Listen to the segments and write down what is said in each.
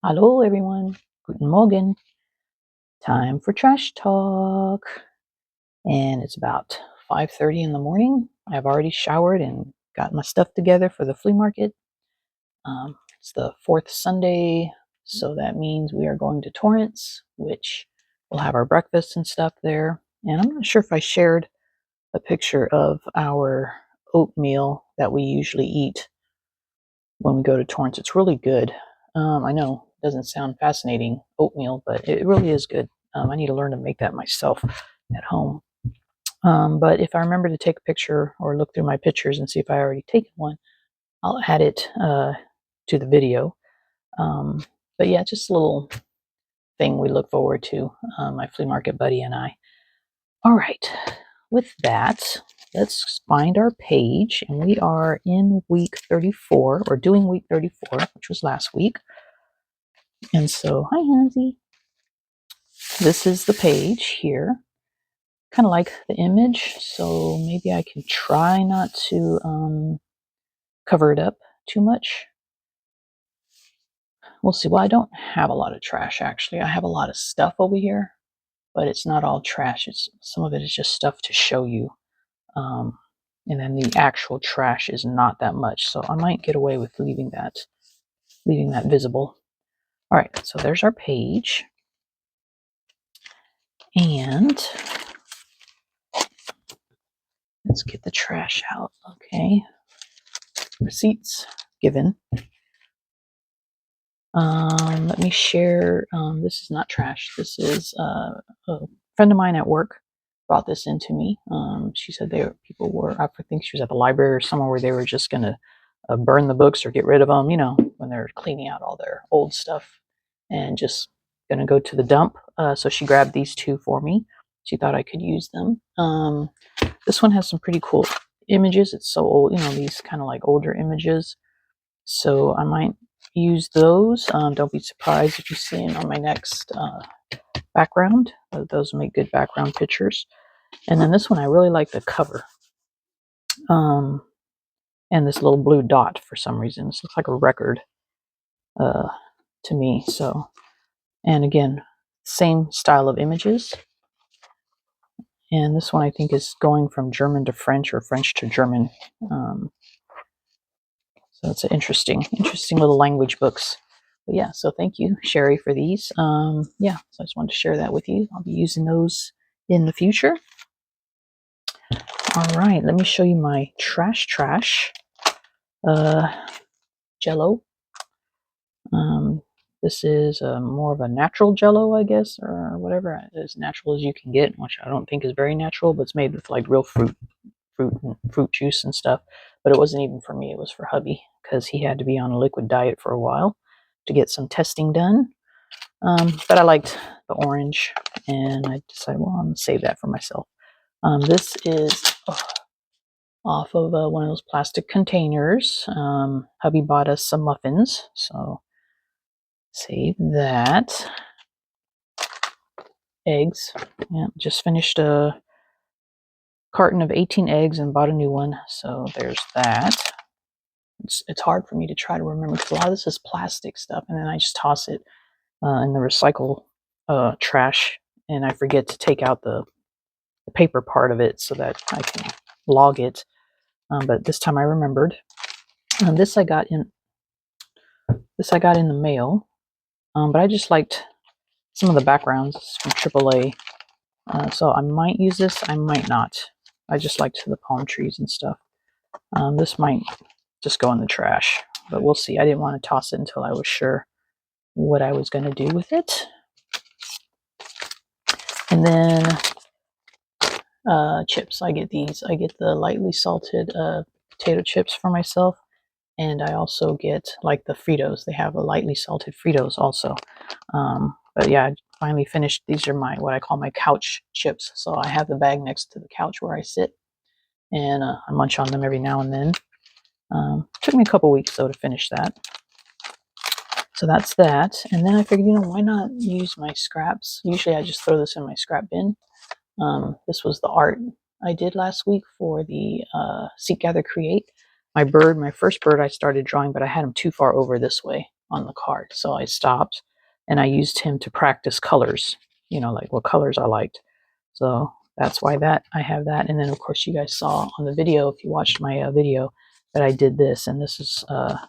Hallo everyone, guten Morgen. Time for trash talk. And it's about 5:30 in the morning. I've already showered and got my stuff together for the flea market. It's the fourth Sunday, so that means we are going to Torrance, which we'll have our breakfast and stuff there. And I'm not sure if I shared a picture of our oatmeal that we usually eat when we go to Torrance. It's really good. I know it doesn't sound fascinating, oatmeal, but it really is good. I need to learn to make that myself at home. But if I remember to take a picture or look through my pictures and see if I already taken one, I'll add it to the video. But yeah, just a little thing we look forward to, my flea market buddy and I. All right, with that, let's find our page, and we are in week 34, or doing week 34, which was last week. And so, hi Hansie. This is the page here. Kind of like the image, so maybe I can try not to cover it up too much. We'll see. Well, I don't have a lot of trash, actually. I have a lot of stuff over here, but it's not all trash. Some of it is just stuff to show you. And then the actual trash is not that much, so I might get away with leaving that visible. All right, so there's our page. And let's get the trash out. Okay. Receipts given. Let me share. This is not trash. This is a friend of mine at work brought this into me. She said people were, I think she was at the library or somewhere where they were just going to burn the books or get rid of them, when they're cleaning out all their old stuff and just going to go to the dump. So she grabbed these two for me. She thought I could use them. This one has some pretty cool images. It's so old, these kind of like older images. So I might use those. Don't be surprised if you see it on my next background. Those make good background pictures. And then this one, I really like the cover. And this little blue dot for some reason. This looks like a record to me. So, and again, same style of images. And this one I think is going from German to French or French to German. So it's an interesting little language books. But yeah, so thank you, Sherry, for these. Yeah, so I just wanted to share that with you. I'll be using those in the future. All right, let me show you my trash Jello. This is more of a natural Jello, I guess, or whatever, as natural as you can get, which I don't think is very natural, but it's made with like real fruit juice and stuff. But it wasn't even for me, it was for hubby, because he had to be on a liquid diet for a while to get some testing done. But I liked the orange, and I decided, well, I'm gonna save that for myself. This is off of one of those plastic containers. Hubby bought us some muffins, so save that. Eggs. Yeah, just finished a carton of 18 eggs and bought a new one, so there's that. It's hard for me to try to remember because a lot of this is plastic stuff, and then I just toss it in the recycle trash, and I forget to take out the paper part of it so that I can log it. But this time I remembered. This I got in the mail, but I just liked some of the backgrounds from AAA. So I might use this, I might not. I just liked the palm trees and stuff. This might just go in the trash, but we'll see. I didn't want to toss it until I was sure what I was going to do with it. And then chips. I get these. I get the lightly salted potato chips for myself, and I also get like the Fritos. They have a lightly salted Fritos also. But yeah, I finally finished. These are what I call my couch chips. So I have the bag next to the couch where I sit, and I munch on them every now and then. Took me a couple weeks though to finish that. So that's that. And then I figured, why not use my scraps? Usually I just throw this in my scrap bin. This was the art I did last week for the Seek, Gather, Create. My first bird I started drawing, but I had him too far over this way on the card. So I stopped and I used him to practice colors, like what colors I liked. So that's why I have that. And then of course you guys saw on the video, if you watched my video, that I did this, and this is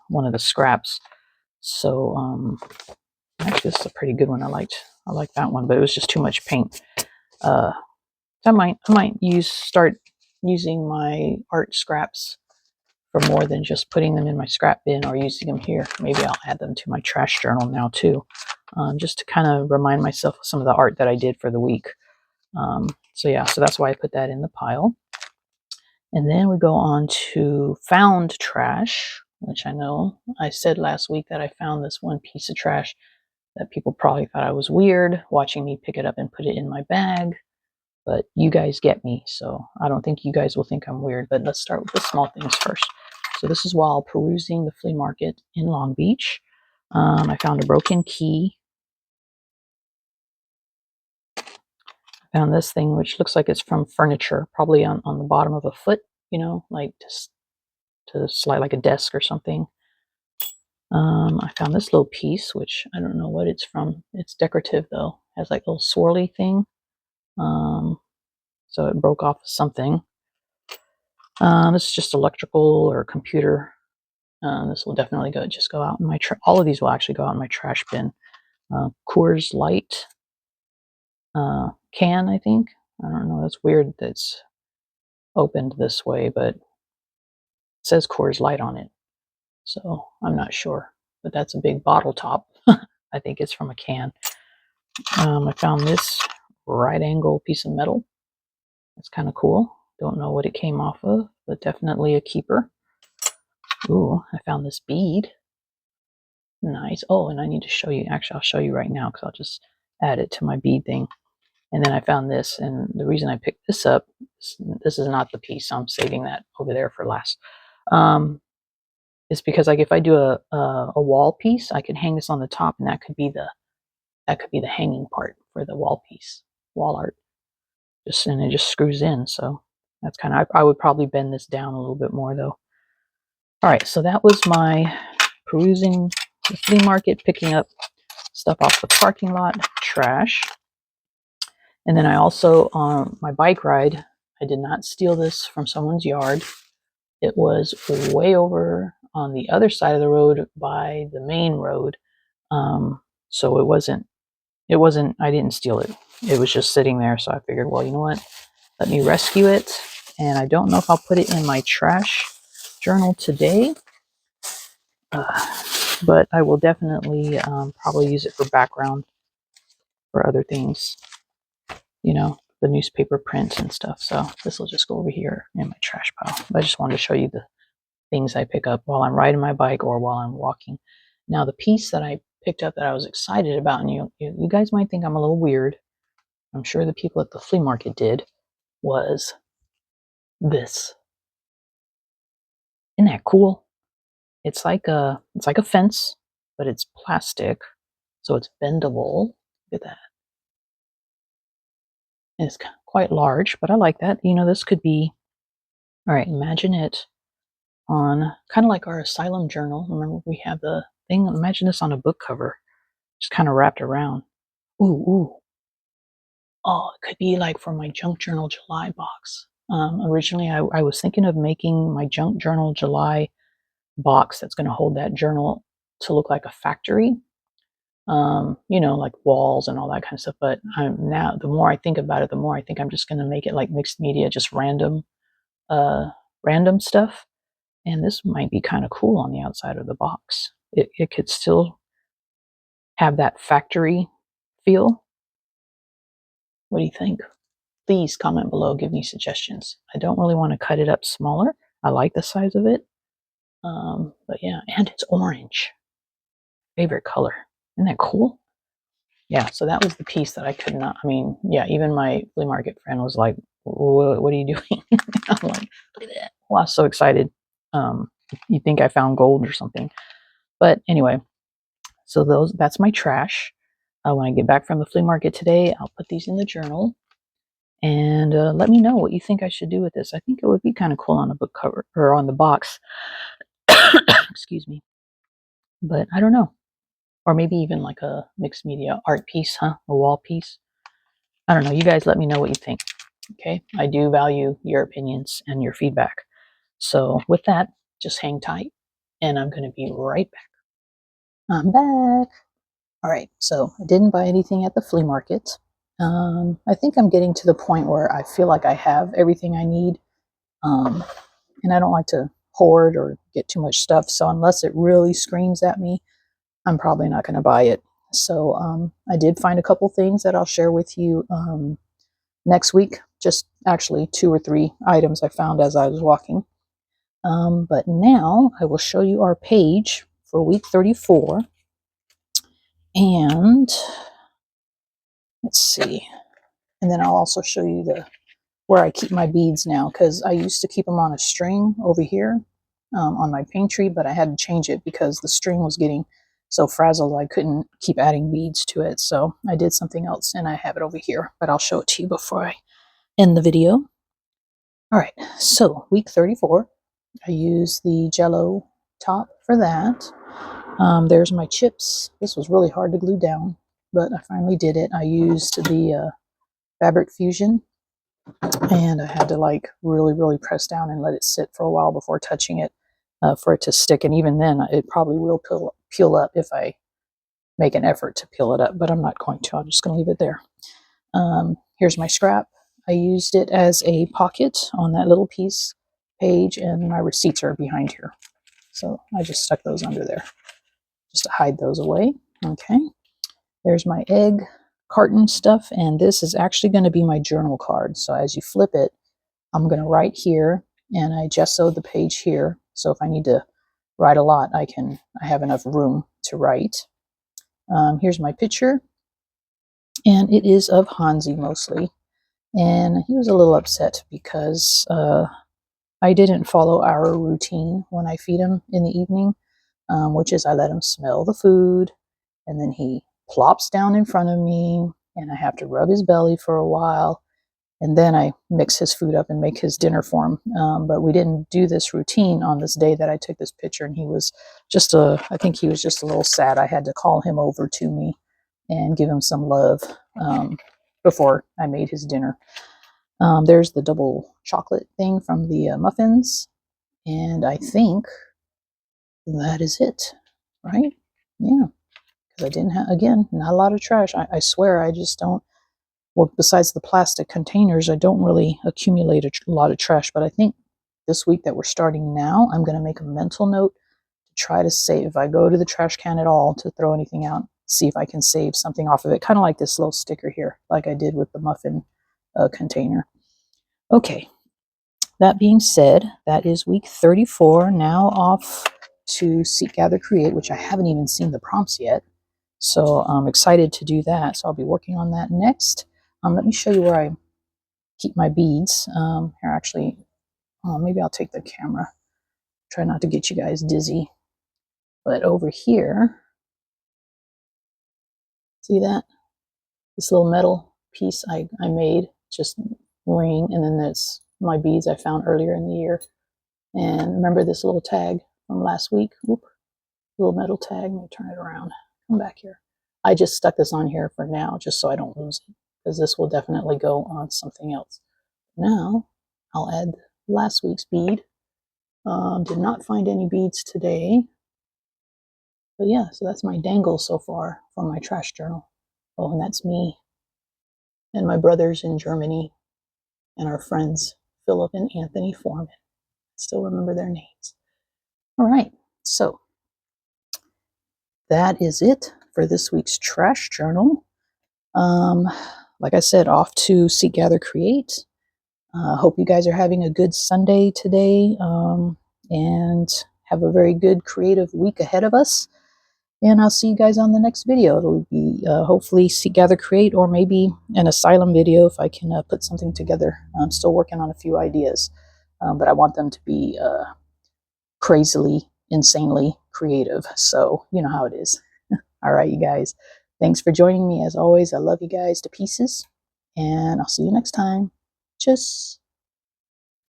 one of the scraps. So actually this is a pretty good one. I like that one, but it was just too much paint. So I might start using my art scraps for more than just putting them in my scrap bin or using them here. Maybe I'll add them to my trash journal now too, just to kind of remind myself of some of the art that I did for the week. So yeah, so that's why I put that in the pile. And then we go on to found trash, which I know I said last week that I found this one piece of trash that people probably thought I was weird watching me pick it up and put it in my bag. But you guys get me, so I don't think you guys will think I'm weird. But let's start with the small things first. So this is while perusing the flea market in Long Beach. I found a broken key. I found this thing, which looks like it's from furniture, probably on the bottom of a foot, like just to slide like a desk or something. I found this little piece, which I don't know what it's from. It's decorative though. It has like a little swirly thing. So it broke off something. This is just electrical or computer. This will definitely go out in my all of these will actually go out in my trash bin. Coors Light can, I think. I don't know. That's weird that it's opened this way, but it says Coors Light on it. So I'm not sure, but that's a big bottle top. I think it's from a can. I found this right angle piece of metal. It's kind of cool. Don't know what it came off of, but definitely a keeper. Ooh, I found this bead. Nice. Oh, and I need to show you. Actually, I'll show you right now because I'll just add it to my bead thing. And then I found this, and the reason I picked this up, this is not the piece. I'm saving that over there for last. Is because like if I do a wall piece, I can hang this on the top, and that could be the hanging part for the wall piece, wall art. And it just screws in. So that's kind of, I would probably bend this down a little bit more though. All right, so that was my perusing the flea market, picking up stuff off the parking lot, trash. And then I also, on my bike ride, I did not steal this from someone's yard. It was way over on the other side of the road by the main road. So it wasn't, I didn't steal it. It was just sitting there. So I figured, well, you know what? Let me rescue it. And I don't know if I'll put it in my trash journal today. But I will definitely probably use it for background for other things, the newspaper print and stuff. So this will just go over here in my trash pile. But I just wanted to show you the things I pick up while I'm riding my bike or while I'm walking. Now, the piece that I picked up that I was excited about, and you guys might think I'm a little weird, I'm sure the people at the flea market did, was this. Isn't that cool? It's like a fence, but it's plastic, so it's bendable. Look at that. And it's quite large, but I like that. This could be, all right, imagine it on kind of like our asylum journal. Remember, we have the thing. Imagine this on a book cover, just kind of wrapped around. Ooh. Oh, it could be like for my junk journal July box. Originally, I was thinking of making my junk journal July box that's going to hold that journal to look like a factory. Like walls and all that kind of stuff. But now, the more I think about it, the more I think I'm just going to make it like mixed media, just random stuff. And this might be kind of cool on the outside of the box. It could still have that factory feel. What do you think? Please comment below, give me suggestions. I don't really want to cut it up smaller. I like the size of it. But yeah, and it's orange. Favorite color. Isn't that cool? Yeah, so that was the piece that I could not, even my flea market friend was like, what are you doing? I'm like, look at that. Well, I was so excited. You think I found gold or something. But anyway, so that's my trash. When I get back from the flea market today, I'll put these in the journal. And let me know what you think I should do with this. I think it would be kind of cool on a book cover or on the box. Excuse me. But I don't know. or maybe even like a mixed media art piece, huh? A wall piece. I don't know. You guys let me know what you think. Okay. I do value your opinions and your feedback. So with that, just hang tight and I'm going to be right back. I'm back. All right. So I didn't buy anything at the flea market. I think I'm getting to the point where I feel like I have everything I need. And I don't like to hoard or get too much stuff. So unless it really screams at me, I'm probably not going to buy it. So I did find a couple things that I'll share with you next week. Just actually 2 or 3 items I found as I was walking. But now I will show you our page for week 34. And let's see. And then I'll also show you where I keep my beads now, because I used to keep them on a string over here on my paint tree, but I had to change it because the string was getting so frazzled I couldn't keep adding beads to it. So I did something else and I have it over here, but I'll show it to you before I end the video. All right, so week 34, I use the Jello top for that. There's my chips. This was really hard to glue down, but I finally did it. I used the Fabric Fusion, and I had to like really press down and let it sit for a while before touching it for it to stick. And even then, it probably will peel up if I make an effort to peel it up, but I'm not going to. I'm just going to leave it there. Here's my scrap. I used it as a pocket on that little piece page, and my receipts are behind here. So I just stuck those under there just to hide those away. Okay. There's my egg carton stuff, and this is actually going to be my journal card. So as you flip it, I'm going to write here, and I gessoed the page here. So if I need to write a lot, I have enough room to write. Here's my picture, and it is of Hansi mostly. And he was a little upset because I didn't follow our routine when I feed him in the evening, which is I let him smell the food, and then he plops down in front of me, and I have to rub his belly for a while, and then I mix his food up and make his dinner for him. But we didn't do this routine on this day that I took this picture, and he was I think he was just a little sad. I had to call him over to me and give him some love before I made his dinner. There's the double chocolate thing from the muffins, and I think that is it, right? Yeah, because I didn't have, again, not a lot of trash. I swear I just don't, well, besides the plastic containers, I don't really accumulate a lot of trash, but I think this week that we're starting now, I'm going to make a mental note to try to save, if I go to the trash can at all to throw anything out, see if I can save something off of it, kind of like this little sticker here, like I did with the muffin container. Okay, that being said, that is week 34. Now off to Seek, Gather, Create, which I haven't even seen the prompts yet. So I'm excited to do that. So I'll be working on that next. Let me show you where I keep my beads. Here, actually, maybe I'll take the camera. Try not to get you guys dizzy. But over here, see that? This little metal piece I made, just ring, and then that's my beads I found earlier in the year. And remember this little tag from last week? Whoop, little metal tag. Let me turn it around. Come back here. I just stuck this on here for now, just so I don't lose it, because this will definitely go on something else. Now, I'll add last week's bead. Did not find any beads today. But yeah, so that's my dangle so far for my trash journal. Oh, and that's me and my brothers in Germany and our friends, Philip and Anthony Foreman. I still remember their names. All right, so that is it for this week's trash journal. Like I said, off to Seek, Gather, Create. Hope you guys are having a good Sunday today, and have a very good creative week ahead of us. And I'll see you guys on the next video. It'll be hopefully Seek, Gather, Create, or maybe an asylum video if I can put something together. I'm still working on a few ideas, but I want them to be crazily, insanely creative. So you know how it is. All right, you guys. Thanks for joining me as always. I love you guys to pieces, and I'll see you next time. Tschüss.